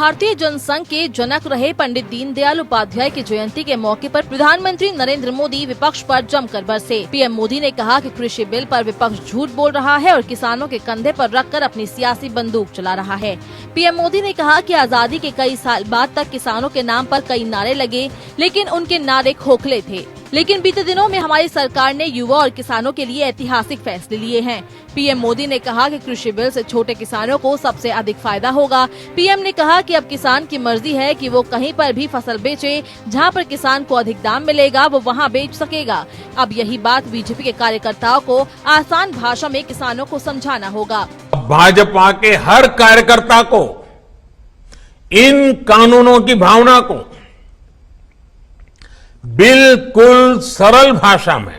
भारतीय जनसंघ के जनक रहे पंडित दीनदयाल उपाध्याय की जयंती के मौके पर प्रधानमंत्री नरेंद्र मोदी विपक्ष पर जमकर बरसे। पीएम मोदी ने कहा कि कृषि बिल पर विपक्ष झूठ बोल रहा है और किसानों के कंधे पर रखकर अपनी सियासी बंदूक चला रहा है। पीएम मोदी ने कहा कि आजादी के कई साल बाद तक किसानों के नाम पर कई नारे लगे, लेकिन उनके नारे खोखले थे। लेकिन बीते दिनों में हमारी सरकार ने युवा और किसानों के लिए ऐतिहासिक फैसले लिए हैं। पीएम मोदी ने कहा कि कृषि बिल से छोटे किसानों को सबसे अधिक फायदा होगा। पीएम ने कहा कि अब किसान की मर्जी है कि वो कहीं पर भी फसल बेचे, जहां पर किसान को अधिक दाम मिलेगा वो वहां बेच सकेगा। अब यही बात बीजेपी के कार्यकर्ताओं को आसान भाषा में किसानों को समझाना होगा। भाजपा के हर कार्यकर्ता को इन कानूनों की भावना को बिल्कुल सरल भाषा में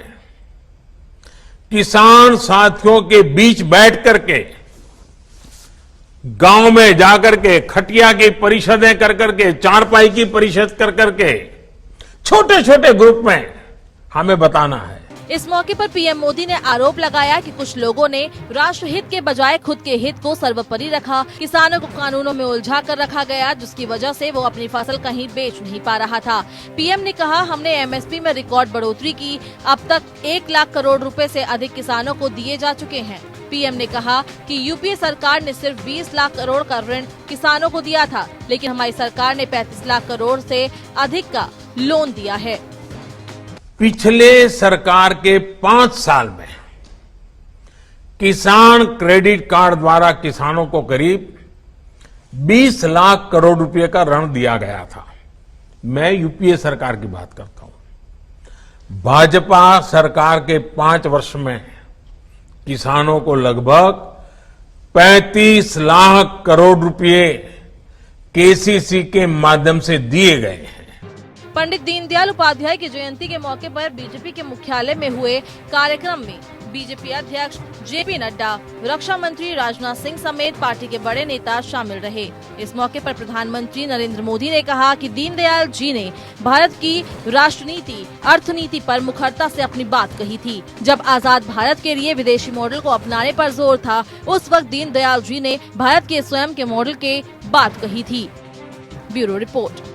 किसान साथियों के बीच बैठ करके, गांव में जाकर के, खटिया की परिषदें कर करके, चारपाई की परिषद कर करके, छोटे छोटे ग्रुप में हमें बताना है। इस मौके पर पीएम मोदी ने आरोप लगाया कि कुछ लोगों ने राष्ट्रहित के बजाय खुद के हित को सर्वोपरि रखा। किसानों को कानूनों में उलझा कर रखा गया, जिसकी वजह से वो अपनी फसल कहीं बेच नहीं पा रहा था। पीएम ने कहा, हमने एमएसपी में रिकॉर्ड बढ़ोतरी की, अब तक 1 लाख करोड़ रुपए से अधिक किसानों को दिए जा चुके हैं। पीएम ने कहा कि यूपीए सरकार ने सिर्फ 20 लाख करोड़ का ऋण किसानों को दिया था, लेकिन हमारी सरकार ने 35 लाख करोड़ से अधिक का लोन दिया है। पिछले सरकार के 5 साल में किसान क्रेडिट कार्ड द्वारा किसानों को करीब 20 लाख करोड़ रुपए का ऋण दिया गया था। मैं यूपीए सरकार की बात करता हूं। भाजपा सरकार के 5 वर्ष में किसानों को लगभग 35 लाख करोड़ रुपए केसीसी के माध्यम से दिए गए हैं। पंडित दीनदयाल उपाध्याय की जयंती के मौके पर बीजेपी के मुख्यालय में हुए कार्यक्रम में बीजेपी अध्यक्ष जेपी नड्डा, रक्षा मंत्री राजनाथ सिंह समेत पार्टी के बड़े नेता शामिल रहे। इस मौके पर प्रधानमंत्री नरेंद्र मोदी ने कहा कि दीनदयाल जी ने भारत की राष्ट्रनीति, अर्थनीति पर मुखरता से अपनी बात कही थी। जब आजाद भारत के लिए विदेशी मॉडल को अपनाने पर जोर था, उस वक्त दीनदयाल जी ने भारत के स्वयं के मॉडल के बात कही थी। Bureau report.